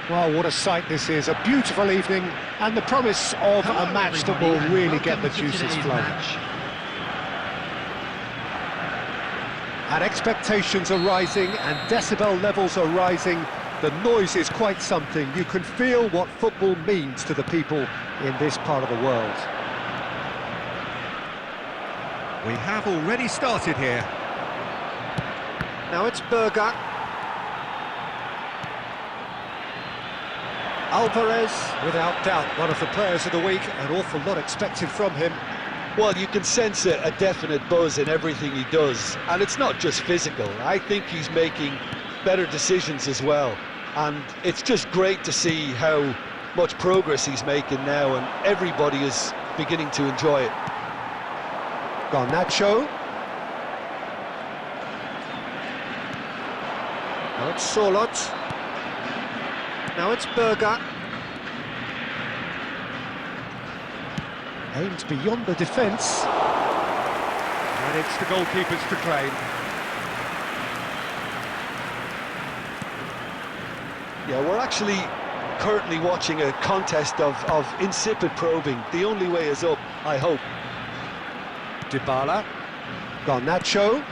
Well, what a sight this is, a beautiful evening and the promise of a match that will really get the juices flowing. And expectations are rising and decibel levels are rising. The noise is quite something. You can feel what football means to the people in this part of the world. We have already started here. Now it's Berger. Alvarez, without doubt, one of the players of the week. An awful lot expected from him. Well, you can sense a definite buzz in everything he does, and it's not just physical. I think he's making better decisions as well, and it's just great to see how much progress he's making now, and everybody is beginning to enjoy it. Garnacho. Now it's Sorloth. Now it's Berger. Aimed beyond the defence. And it's the goalkeepers to claim. Yeah, we're actually currently watching a contest of insipid probing. The only way is up, I hope. Dybala. Garnacho.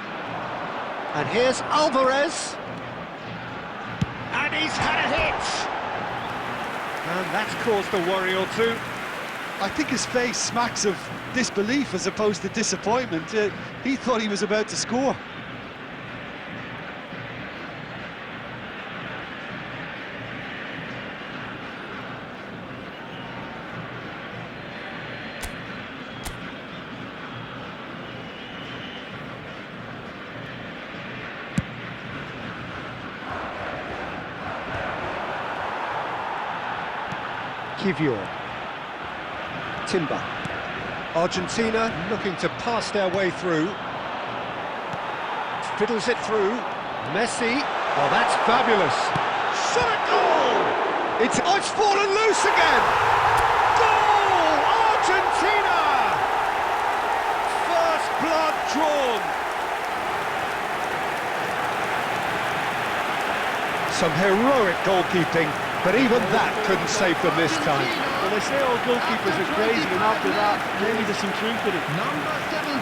And here's Alvarez. And he's had a hit! And that's caused a worry or two. I think his face smacks of disbelief as opposed to disappointment. He thought he was about to score. Kiwior. Timber. Argentina looking to pass their way through. Fiddles it through. Messi. Oh, that's fabulous. Shot a goal! It's fallen loose again! Goal! Argentina! First blood drawn. Some heroic goalkeeping, but even that couldn't save them this time. Well, they say all goalkeepers are crazy, and after that, maybe there's some truth in it. Number 17,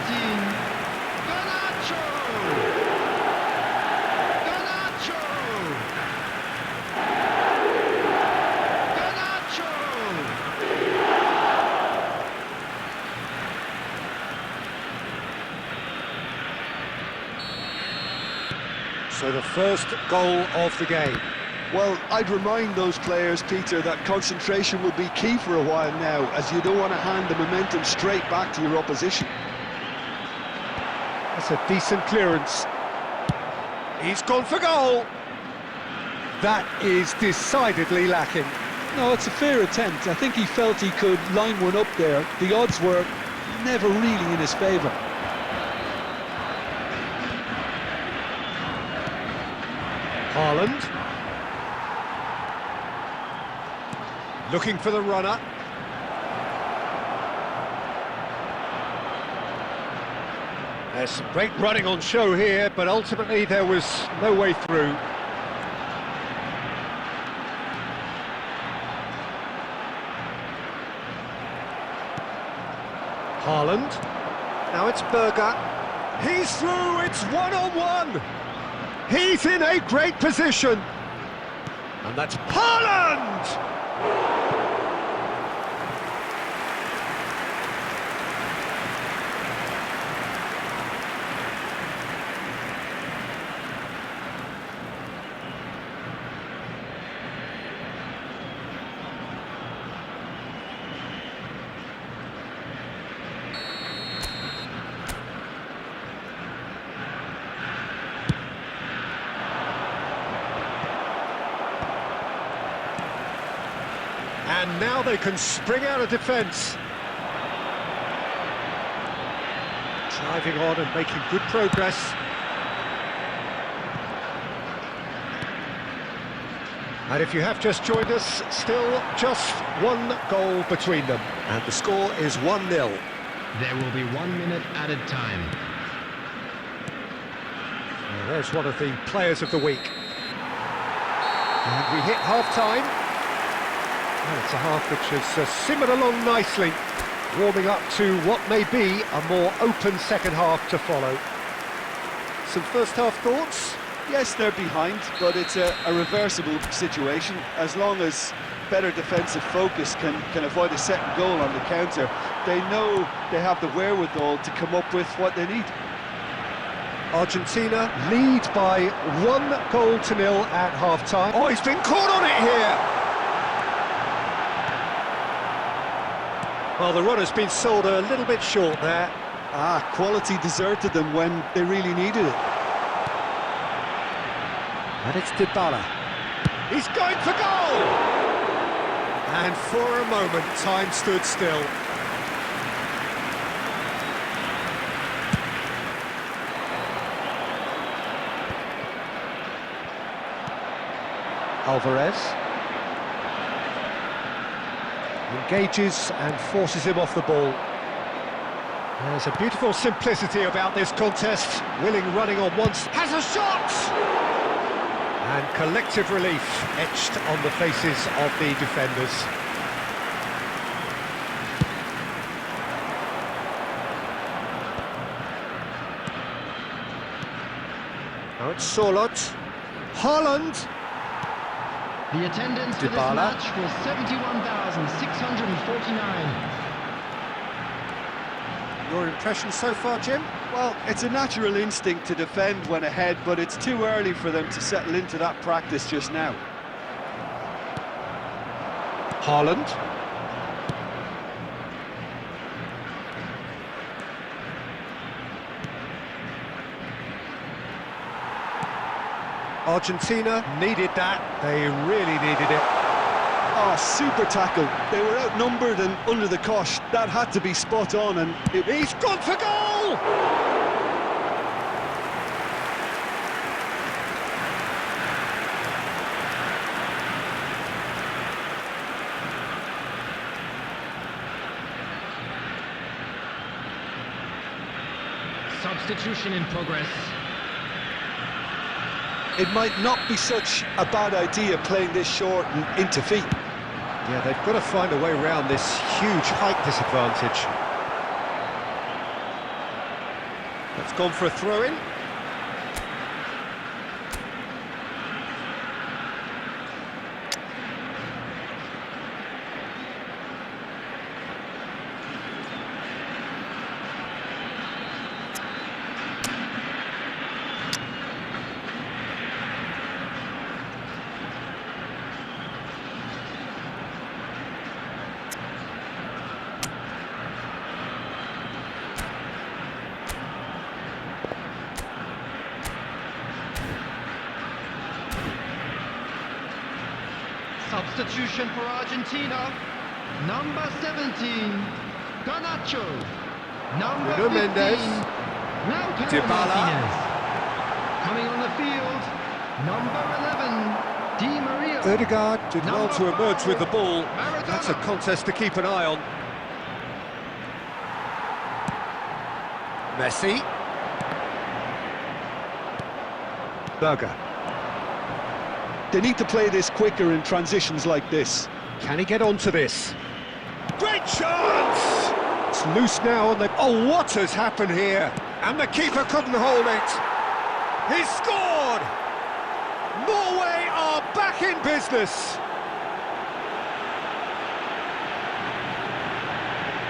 Garnacho! Garnacho! Garnacho! So the first goal of the game. Well, I'd remind those players, Peter, that concentration will be key for a while now, as you don't want to hand the momentum straight back to your opposition. That's a decent clearance. He's gone for goal. That is decidedly lacking. No, it's a fair attempt. I think he felt he could line one up there. The odds were never really in his favour. Haaland. Looking for the runner. There's some great running on show here, but ultimately there was no way through. Haaland. Now it's Berger. He's through, it's one-on-one. He's in a great position. And that's Haaland! And now they can spring out of defence. Driving on and making good progress. And if you have just joined us, still just one goal between them. And the score is 1-0. There will be 1 minute added time. Well, there's one of the players of the week. And we hit half-time. Well, it's a half which has simmered along nicely, warming up to what may be a more open second half to follow. Some first-half thoughts? Yes, they're behind, but it's a reversible situation. As long as better defensive focus can avoid a second goal on the counter, they know they have the wherewithal to come up with what they need. Argentina lead by 1-0 at half-time. Oh, he's been caught on it here! Well, the run has been sold a little bit short there. Quality deserted them when they really needed it. And it's Dybala. He's going for goal! And for a moment, time stood still. Alvarez. Engages and forces him off the ball. There's a beautiful simplicity about this contest. Willing running on once, has a shot! And collective relief etched on the faces of the defenders. Now it's Solot. Haaland. The attendance for this Dybala. match was 71,649. Your impression so far, Jim? Well, it's a natural instinct to defend when ahead, but it's too early for them to settle into that practice just now. Haaland. Argentina needed that. They really needed it. Oh, super tackle. They were outnumbered and under the cosh. That had to be spot on, and He's gone for goal! Substitution in progress. it might not be such a bad idea playing this short and into feet. Yeah, they've got to find a way around this huge height disadvantage. That's gone for a throw-in. Substitution for Argentina. Number 17, Garnacho. Number Bruno 15, Mendes. Lautaro Dybala. Martinez. Coming on the field, number 11, Di Maria. Odegaard did well to emerge with the ball. Maradona. That's a contest to keep an eye on. Messi. Berger. They need to play this quicker in transitions like this. Can he get onto this? Great chance! It's loose now on the... Oh, what has happened here? And the keeper couldn't hold it. He's scored! Norway are back in business.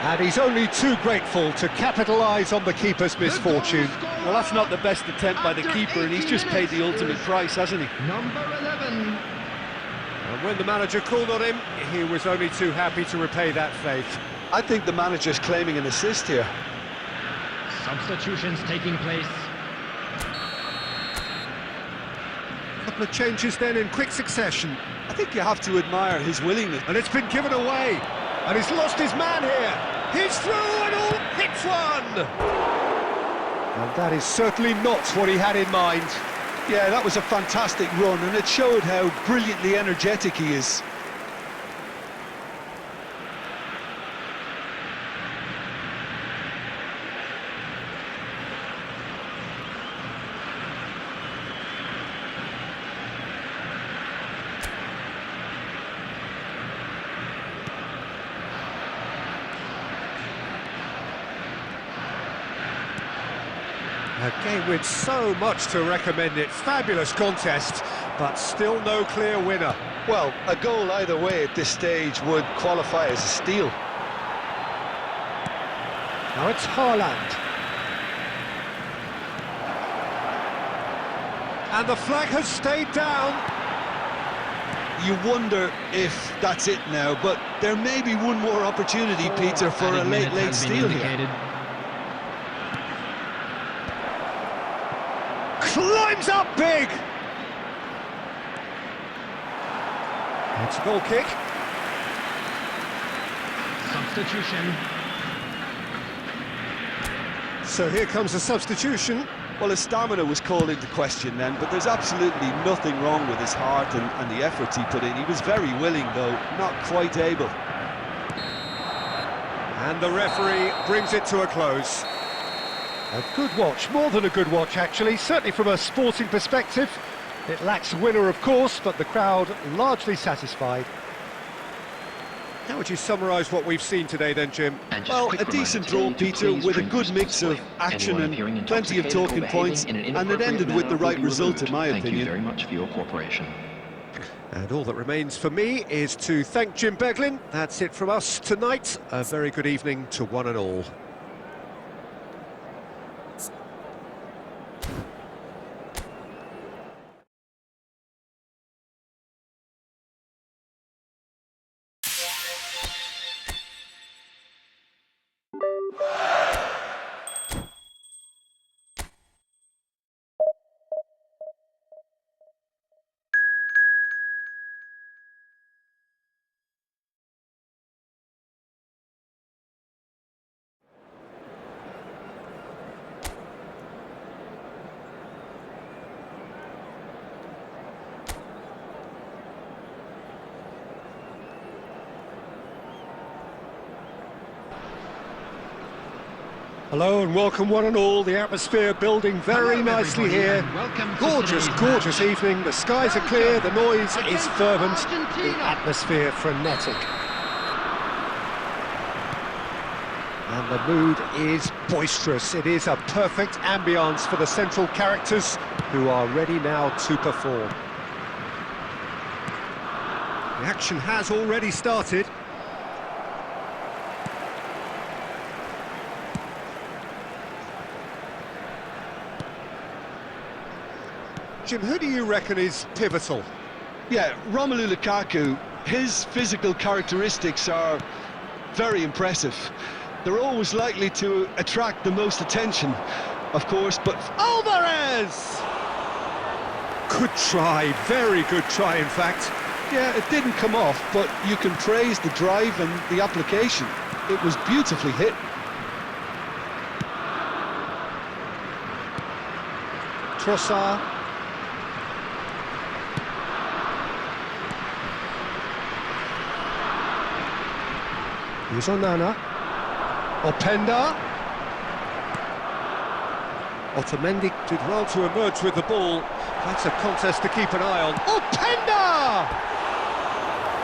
And he's only too grateful to capitalise on the keeper's misfortune. Well, that's not the best attempt by the keeper, and he's just paid the ultimate price, hasn't he? Number 11. And when the manager called on him, he was only too happy to repay that faith. I think the manager's claiming an assist here. Substitutions taking place. A couple of changes then in quick succession. I think you have to admire his willingness. And it's been given away. And he's lost his man here. He's through and all hits one. And that is certainly not what he had in mind. Yeah, that was a fantastic run, and it showed how brilliantly energetic he is. A game with so much to recommend it. Fabulous contest, but still no clear winner. Well, a goal either way at this stage would qualify as a steal. Now it's Haaland. And the flag has stayed down. you wonder if that's it now, but there may be one more opportunity, Peter, for a late steal here. Climbs up big! It's a goal kick. Substitution. So here comes a substitution. Well, his stamina was called into question then, but there's absolutely nothing wrong with his heart and the efforts he put in. He was very willing, though, not quite able. And the referee brings it to a close. A good watch, more than a good watch actually, certainly from a sporting perspective. It lacks a winner, of course, but the crowd largely satisfied. How would you summarise what we've seen today then, Jim? Well, a decent draw, Peter, with a good mix of action and plenty of talking points, and it ended with the right result, in my opinion. Thank you very much for your cooperation. And all that remains for me is to thank Jim Beglin. That's it from us tonight. A very good evening to one and all. Hello and welcome one and all. The atmosphere building very nicely here. Gorgeous evening. The skies are clear, the noise is fervent, the atmosphere frenetic. And the mood is boisterous. It is a perfect ambience for the central characters who are ready now to perform. The action has already started. Jim, who do you reckon is pivotal? Yeah, Romelu Lukaku, his physical characteristics are very impressive. They're always likely to attract the most attention, of course, but Alvarez! Good try, very good try in fact. yeah, it didn't come off, but you can praise the drive and the application. It was beautifully hit. Trossard. Here's Onana. Openda. Otamendi did well to emerge with the ball. That's a contest to keep an eye on. Openda!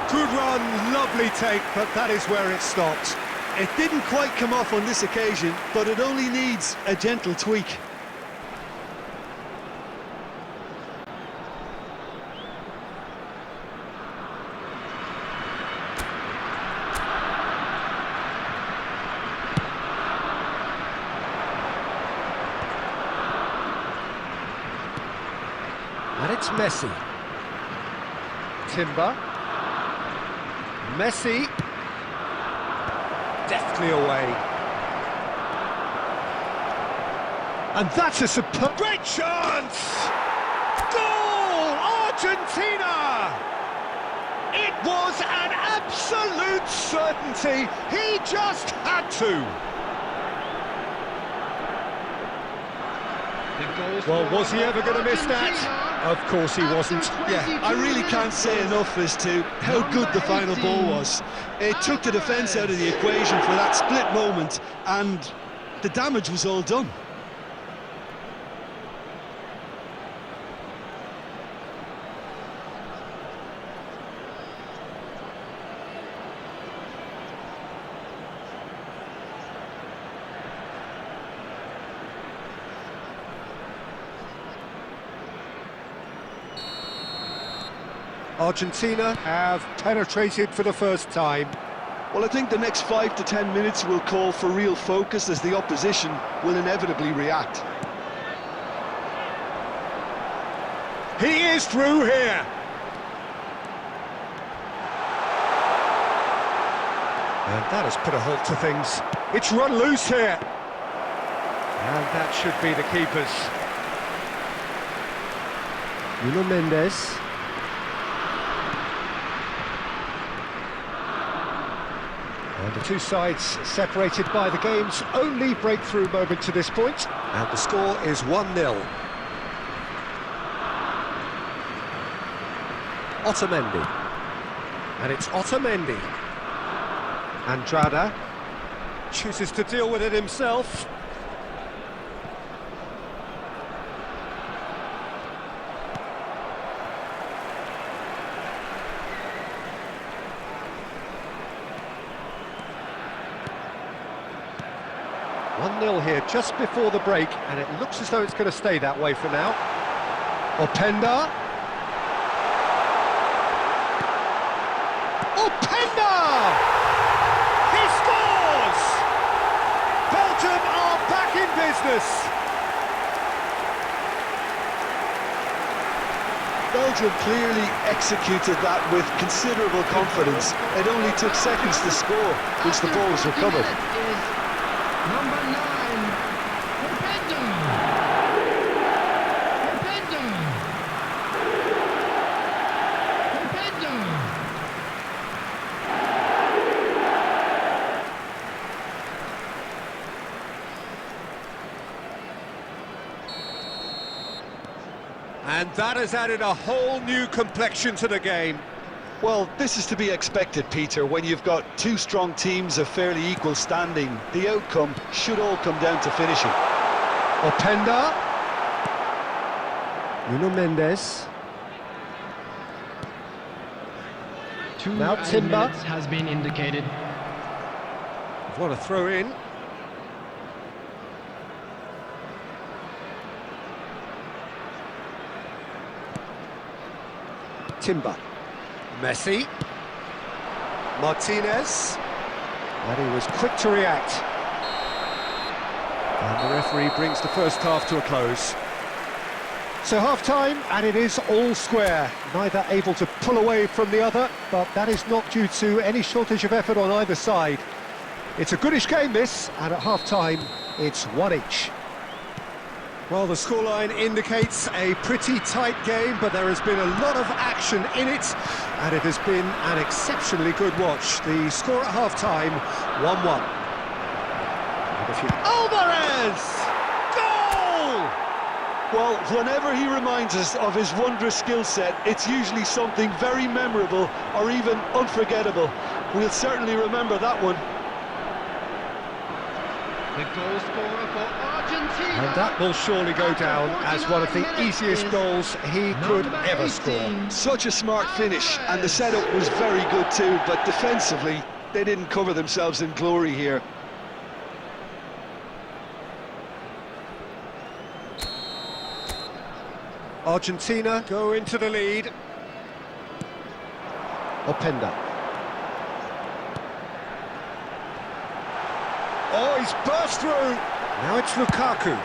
Good run, lovely take, but that is where it stopped. It didn't quite come off on this occasion, but it only needs a gentle tweak. And it's Messi. Timber. Messi. Deftly away. And that's a superb... Great chance! Goal! Argentina! It was an absolute certainty. He just had to. Well, was he ever going to miss that? Of course he wasn't. Yeah, I really can't say enough as to how good the final ball was. It took the defence out of the equation for that split moment, and the damage was all done. Argentina have penetrated for the first time. Well, I think the next 5 to 10 minutes will call for real focus as the opposition will inevitably react. He is through here. And that has put a halt to things. It's run loose here. And that should be the keepers. Nuno Mendes. And the two sides separated by the game's only breakthrough moment to this point. And the score is 1-0. Otamendi. And it's Otamendi. Andrada chooses to deal with it himself. Here just before the break, and it looks as though it's going to stay that way for now. Openda. Openda! He scores! Belgium are back in business. Belgium clearly executed that with considerable confidence. It only took seconds to score once the ball was recovered. Number 9, Pedro. And that has added a whole new complexion to the game. Well, this is to be expected, Peter. When you've got two strong teams of fairly equal standing, the outcome should all come down to finishing. Openda. Nuno Mendes. Now Timber has been indicated. What a throw in. Timber. Messi. Martinez. And he was quick to react. And the referee brings the first half to a close. So half-time, and it is all square. Neither able to pull away from the other, but that is not due to any shortage of effort on either side. It's a goodish game, this, and at half-time, it's one each. Well, the scoreline indicates a pretty tight game, but there has been a lot of action in it, and it has been an exceptionally good watch. The score at half-time, 1-1. Alvarez! Goal! Well, whenever he reminds us of his wondrous skill set, it's usually something very memorable or even unforgettable. We'll certainly remember that one. The goal scorer for Argentina. And that will surely go down as one of the easiest goals he could ever score. Such a smart finish, and the setup was very good too, but defensively, they didn't cover themselves in glory here. Argentina go into the lead. Openda. Oh, he's burst through. Now it's Lukaku.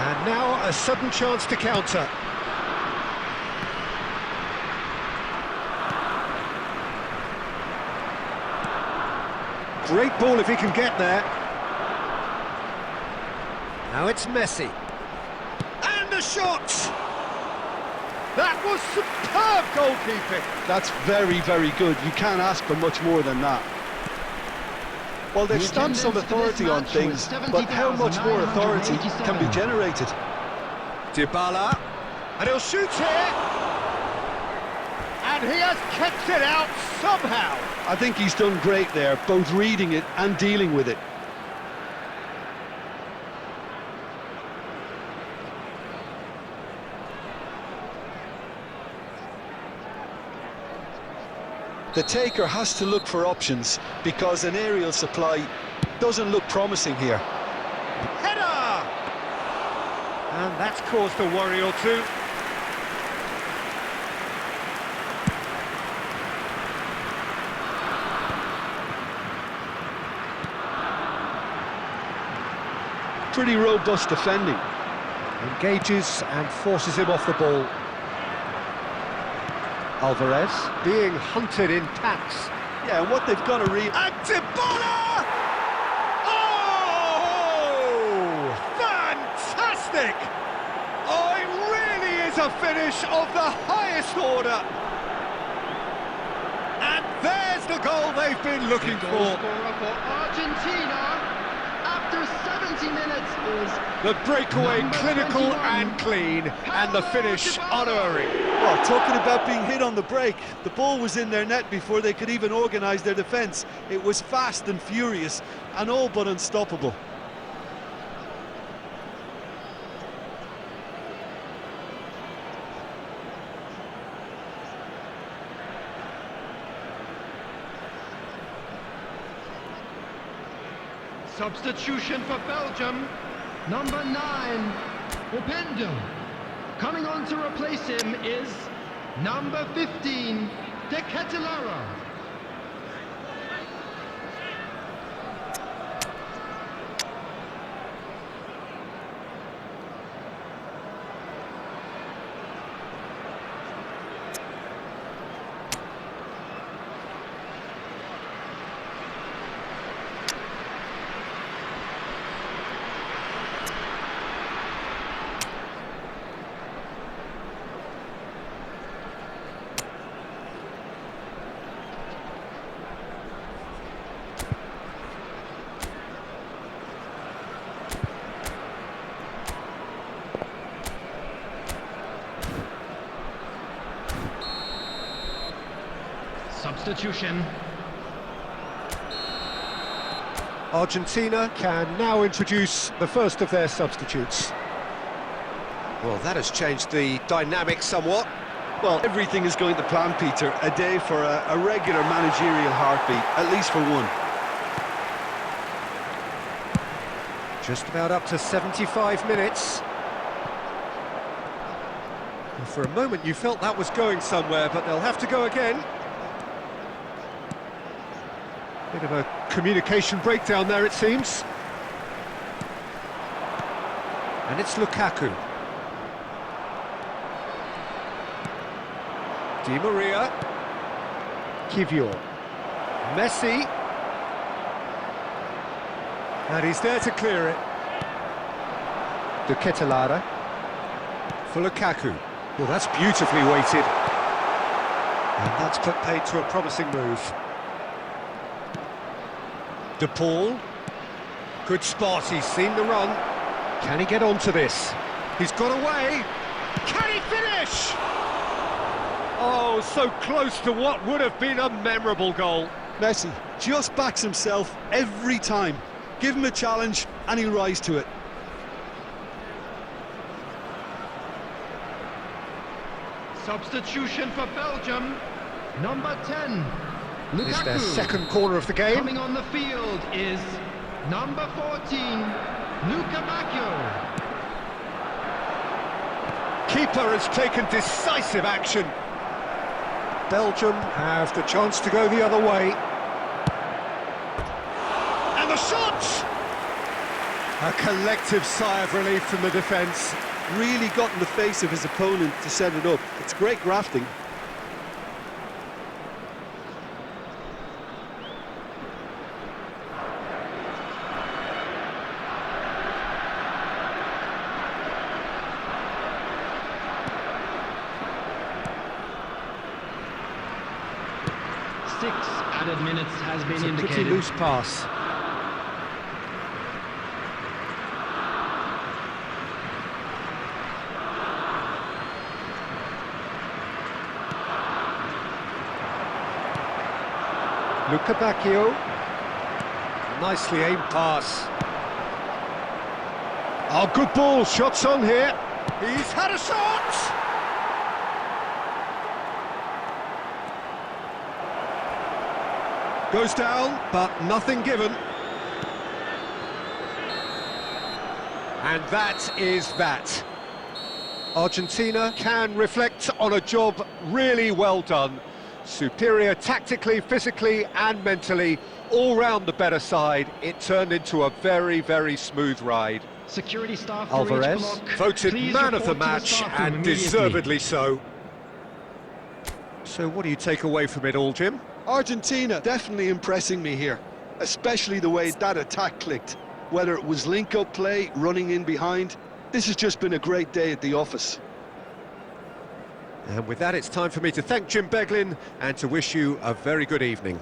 And now a sudden chance to counter. Great ball if he can get there. Now it's Messi. And a shot! That was superb goalkeeping. That's very, very good. You can't ask for much more than that. Well, they've stamped some authority on things, but how much more authority can be generated? Dybala, and he'll shoot here, and he has kept it out somehow. I think he's done great there, both reading it and dealing with it. The taker has to look for options, because an aerial supply doesn't look promising here. Header! And that's caused a worry or two. Pretty robust defending. Engages and forces him off the ball. Alvarez being hunted in packs. Yeah, and what they've got to read. And Dybala! Oh! Fantastic! Oh, it really is a finish of the highest order. And there's the goal they've been looking Goal for. scorer for Argentina after 70 minutes is The breakaway number clinical 21. and clean, and the finish unerring. Well, talking about being hit on the break, the ball was in their net before they could even organise their defence. It was fast and furious, and all but unstoppable. substitution for Belgium. Number 9, Pedro. Coming on to replace him is number 15, De Ketelaere. Substitution. Argentina can now introduce the first of their substitutes. Well, that has changed the dynamic somewhat. Well, everything is going to plan, Peter. A day for a regular managerial heartbeat, at least for one. Just about up to 75 minutes. And for a moment you felt that was going somewhere, but they'll have to go again. Bit of a communication breakdown there, it seems. And it's Lukaku. Di Maria. Kiwior. Messi. And he's there to clear it. De Ketelaere. For Lukaku. Well, that's beautifully weighted. And that's put paid to a promising move. De Paul, good spot, he's seen the run. Can he get onto this? He's got away. Can he finish? Oh, so close to what would have been a memorable goal. Messi just backs himself every time. Give him a challenge and he'll rise to it. Substitution for Belgium. Number 10, Lukaku. It's their second corner of the game. Coming on the field is number 14, Lukaku. Keeper has taken decisive action. Belgium have the chance to go the other way. And the shot! A collective sigh of relief from the defence. Really got in the face of his opponent to set it up. It's great grafting. Six added minutes has been It's a indicated. pretty loose pass. Lukaku. Nicely aimed pass. Oh, good ball, shots on here. He's had a shot! Goes down, but nothing given. And that is that. Argentina can reflect on a job really well done. Superior tactically, physically and mentally, all round the better side. It turned into a very, very smooth ride. Security staff for Alvarez, each block. voted Please man of the report to match staff room and immediately. deservedly so. So what do you take away from it all, Jim? Argentina definitely impressing me here, especially the way that attack clicked. Whether it was link-up play, running in behind, this has just been a great day at the office. And with that, it's time for me to thank Jim Beglin and to wish you a very good evening.